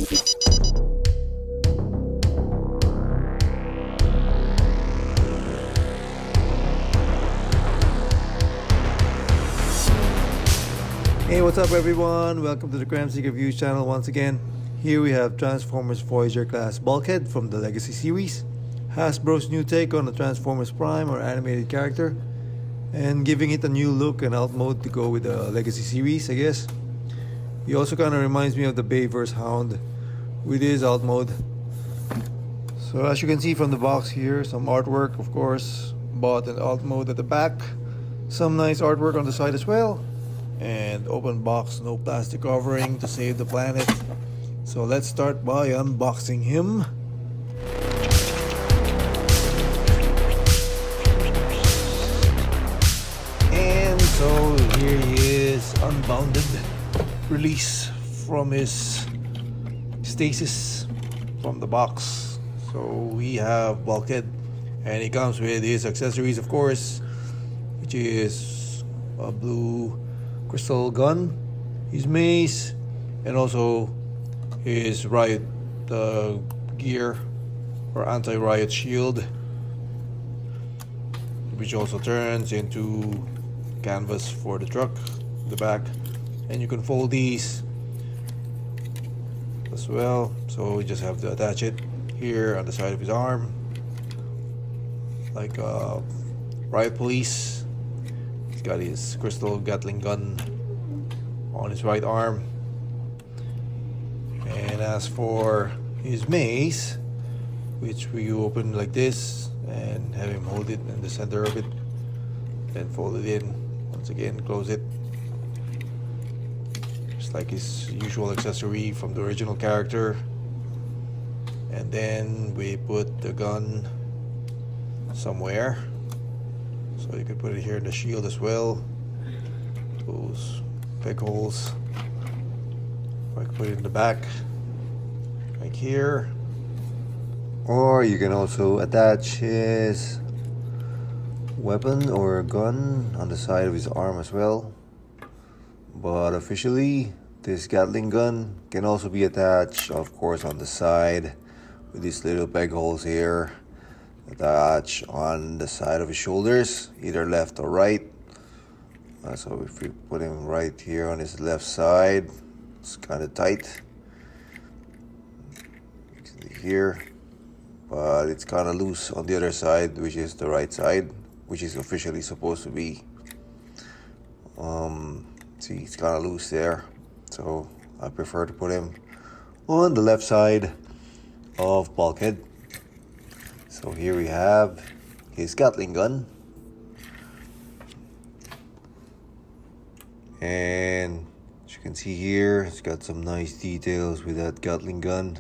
Hey, what's up everyone? Welcome to the Kremzeek Reviews channel once again. Here we have Transformers Voyager class Bulkhead from the Legacy series. Hasbro's new take on the Transformers Prime or animated character, and giving it a new look and alt mode to go with the Legacy series, I guess. He also kind of reminds me of the Bay vs. Hound with his alt mode. So as you can see from the box here, some artwork, of course, bought in alt mode at the back. Some nice artwork on the side as well. And open box, no plastic covering to save the planet. So let's start by unboxing him. And so here he is, unbounded, release from his stasis from the box. So we have Bulkhead, and he comes with his accessories, of course, which is a blue crystal gun, his mace, and also his riot gear or anti-riot shield, which also turns into canvas for the truck, the back, and you can fold these as well. So you just have to attach it here on the side of his arm, like riot police. He's got his crystal Gatling gun on his right arm. And as for his mace, which we open like this and have him hold it in the center of it, then fold it in once again, close it, just like his usual accessory from the original character. And then we put the gun somewhere, so you can put it here in the shield as well, those peg holes. I can put it in the back like here, or you can also attach his weapon or gun on the side of his arm as well. But officially, this Gatling gun can also be attached, of course, on the side with these little peg holes here, attach on the side of his shoulders, either left or right. So if we put him right here on his left side, it's kind of tight here, but it's kind of loose on the other side, which is the right side, which is officially supposed to be. See, it's kind of loose there, so I prefer to put him on the left side of Bulkhead. So here we have his Gatling gun, and as you can see here, it's got some nice details with that Gatling gun.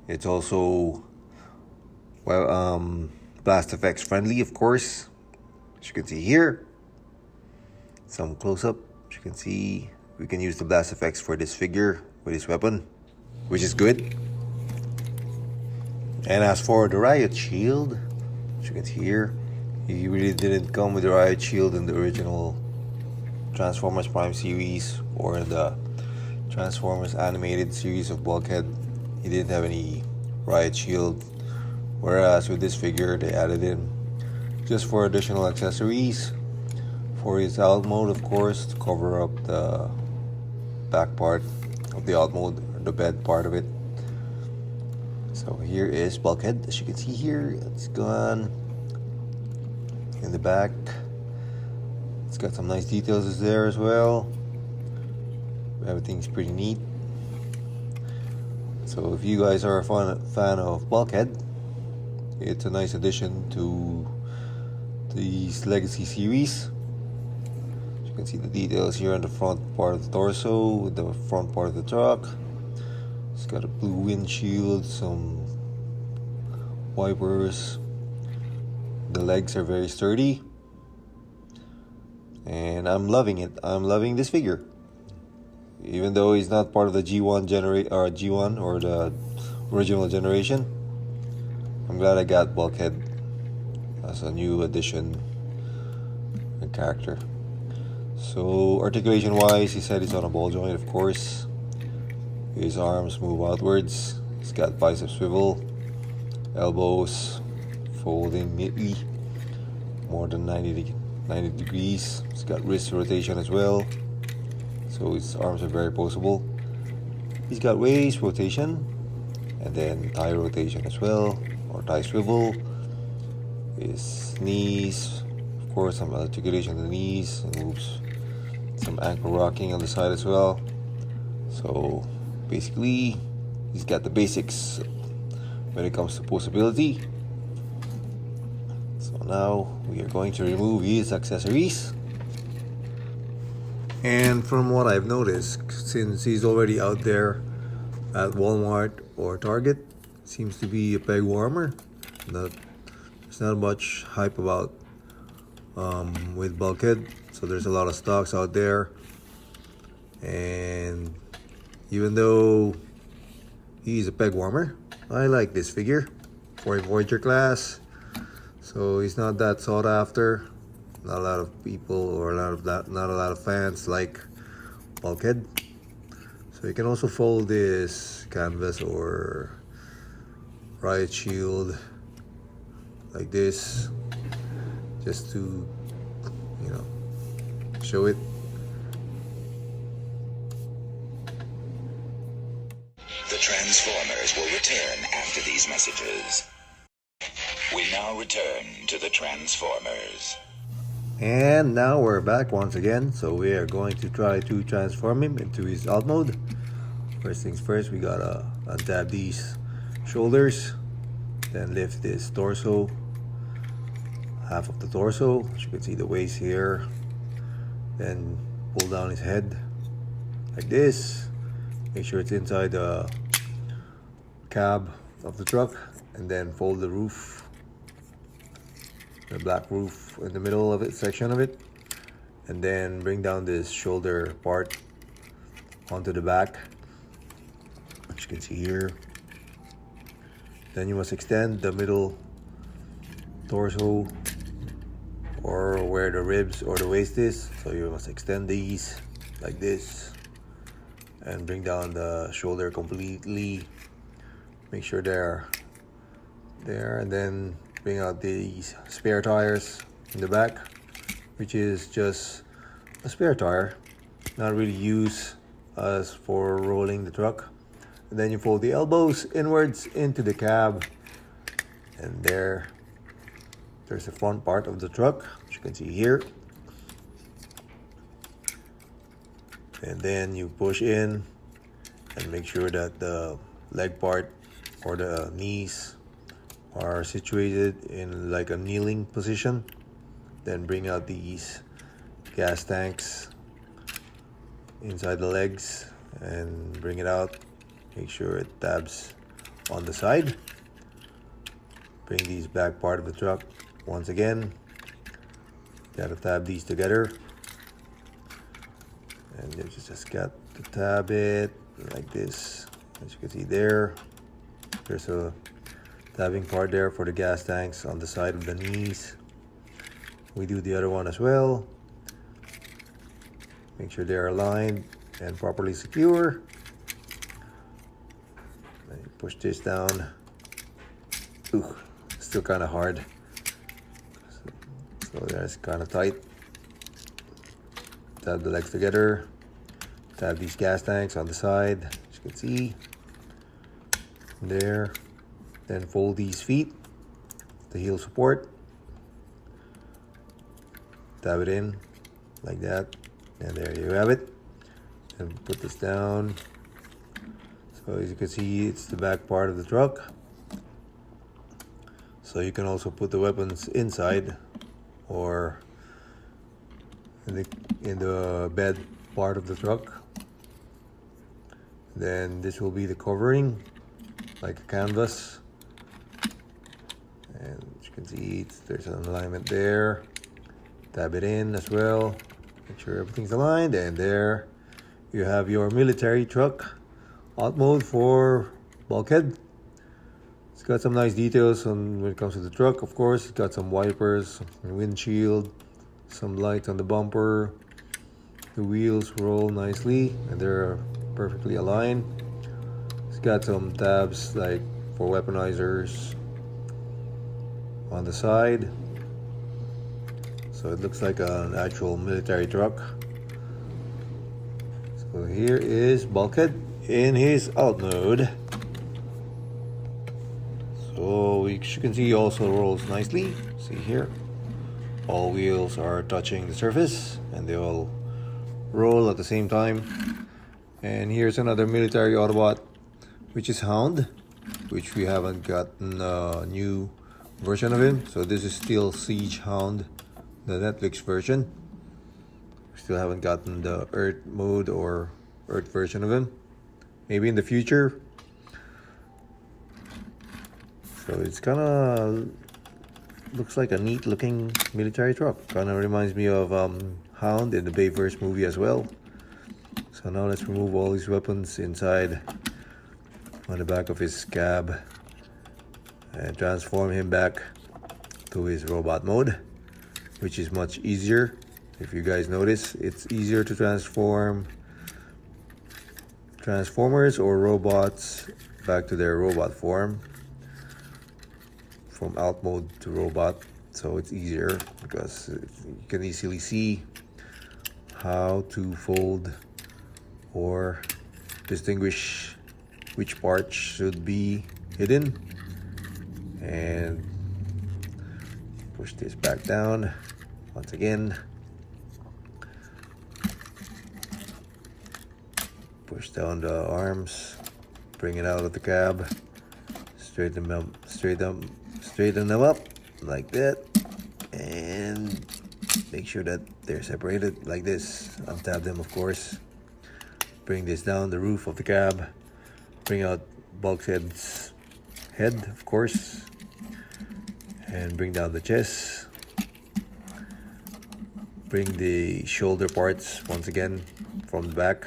It's also, well, blast effects friendly, of course. As you can see here, some close-up. As you can see, we can use the blast effects for this figure with his weapon, which is good. And as for the riot shield, as you can see here, he really didn't come with the riot shield in the original Transformers Prime series or the Transformers animated series of Bulkhead. He didn't have any riot shield, whereas with this figure they added in just for additional accessories for his alt mode, of course, to cover up the back part of the alt mode, or the bed part of it. So here is Bulkhead. As you can see here, it's gone in the back. It's got some nice details there as well. Everything's pretty neat. So if you guys are a fan of Bulkhead, it's a nice addition to these Legacy series. You can see the details here on the front part of the torso with the front part of the truck. It's got a blue windshield, some wipers. The legs are very sturdy, and I'm loving it. I'm loving this figure. Even though he's not part of the G1 or the original generation, I'm glad I got Bulkhead as a new addition and character. So articulation wise, he said it's on a ball joint, of course. His arms move outwards. He's got bicep swivel, elbows folding neatly, more than 90 degrees. He's got wrist rotation as well, so his arms are very poseable. He's got waist rotation and then thigh rotation as well, or thigh swivel. His knees, of course, some articulation of the knees, and moves some ankle rocking on the side as well. So basically, he's got the basics when it comes to posability. So now we are going to remove his accessories. And from what I've noticed, since he's already out there at Walmart or Target, seems to be a peg warmer. There's not much hype about with Bulkhead, so there's a lot of stocks out there. And even though he's a peg warmer, I like this figure for a Voyager class. So he's not that sought after. Not a lot of people or not a lot of fans like Bulkhead. So you can also fold this canvas or riot shield like this, just to, you know, show it. The Transformers will return after these messages. We now return to the Transformers. And now we're back once again, so we are going to try to transform him into his alt mode. First things first, we gotta untap these shoulders, then lift this torso, half of the torso. As you can see, the waist here. Then pull down his head like this. Make sure it's inside the cab of the truck, and then fold the roof, the black roof in the middle of it, section of it, and then bring down this shoulder part onto the back, which you can see here. Then you must extend the middle torso, or where the ribs or the waist is, so you must extend these like this and bring down the shoulder completely. Make sure they're there, and then bring out these spare tires in the back, which is just a spare tire, not really used as for rolling the truck. And then you fold the elbows inwards into the cab, and there's the front part of the truck, which you can see here. And then you push in and make sure that the leg part or the knees are situated in like a kneeling position. Then bring out these gas tanks inside the legs and bring it out. Make sure it tabs on the side. Bring these back part of the truck once again. Gotta tab these together, and you just got to tab it like this. As you can see there, there's a tabbing part there for the gas tanks on the side of the knees. We do the other one as well. Make sure they're aligned and properly secure. And you push this down. Ooh, still kind of hard. So that's kind of tight. Tab the legs together. Tab these gas tanks on the side, as you can see. There. Then fold these feet, the heel support. Tab it in like that, and there you have it. And put this down. So as you can see, it's the back part of the truck. So you can also put the weapons inside or in the bed part of the truck. Then this will be the covering, like a canvas. And as you can see, there's an alignment there. Tab it in as well. Make sure everything's aligned, and there you have your military truck alt mode for Bulkhead. It's got some nice details when it comes to the truck, of course. It's got some wipers, windshield, some lights on the bumper. The wheels roll nicely and they're perfectly aligned. got some tabs like for weaponizers on the side, so it looks like an actual military truck. So here is Bulkhead in his out mode. So you can see he also rolls nicely. See here, all wheels are touching the surface and they all roll at the same time. And here's another military Autobot, which is Hound, which we haven't gotten a new version of him. So this is still Siege Hound, the Netflix version. We still haven't gotten the Earth mode or Earth version of him. Maybe in the future. So it's kind of looks like a neat looking military truck. Kind of reminds me of Hound in the Bayverse movie as well. So now let's remove all these weapons inside on the back of his cab and transform him back to his robot mode, which is much easier. If you guys notice, it's easier to transform Transformers or robots back to their robot form from out mode to robot. So it's easier because you can easily see how to fold or distinguish which parts should be hidden. And push this back down once again. Push down the arms, bring it out of the cab, straighten them up like that, and make sure that they're separated like this. Untab them, of course. Bring this down the roof of the cab, bring out Bulkhead's head, of course, and bring down the chest. Bring the shoulder parts once again from the back.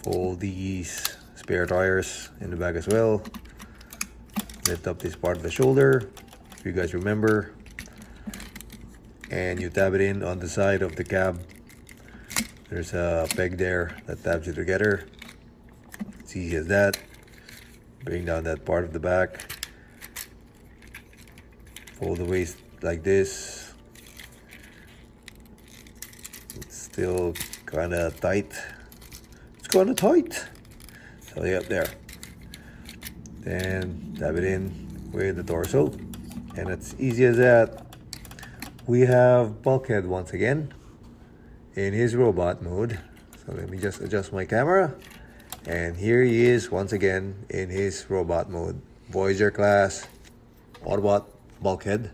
Fold these spare tires in the back as well. Lift up this part of the shoulder, if you guys remember, and you tab it in on the side of the cab. There's a peg there that tabs it together. It's easy as that. Bring down that part of the back. Fold the waist like this. It's still kind of tight. It's kind of tight. So yeah, there. Then tab it in with the torso. And it's easy as that. We have Bulkhead once again in his robot mode. So let me just adjust my camera. And here he is once again in his robot mode. Voyager class Autobot Bulkhead.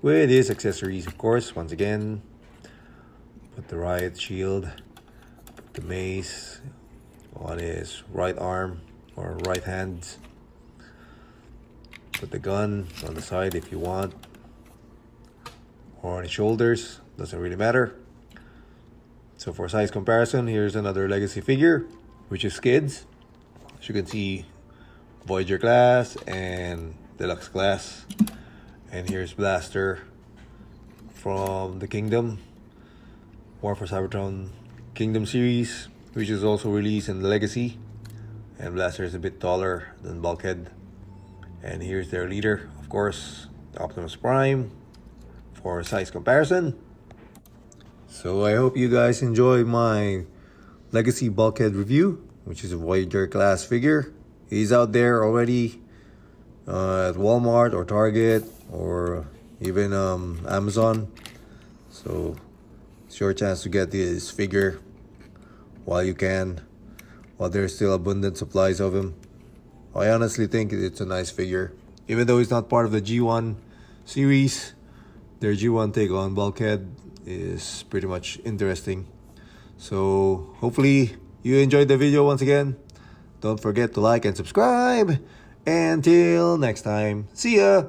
With his accessories, of course, once again. Put the riot shield. Put the mace on his right arm or right hand. Put the gun on the side if you want. Or on his shoulders. Doesn't really matter. So for size comparison, here's another legacy figure, which is Skids. As you can see, Voyager class and Deluxe class. And here's Blaster from the Kingdom, War for Cybertron Kingdom series, which is also released in the Legacy. And Blaster is a bit taller than Bulkhead. And here's their leader, of course, Optimus Prime, for size comparison. So I hope you guys enjoy my Legacy Bulkhead review, which is a Voyager class figure. He's out there already at Walmart or Target or even Amazon. So it's your chance to get this figure while you can, while there's still abundant supplies of him. I honestly think it's a nice figure. Even though he's not part of the G1 series, their G1 take on Bulkhead is pretty much interesting. So hopefully you enjoyed the video once again. Don't forget to like and subscribe. Until next time, see ya!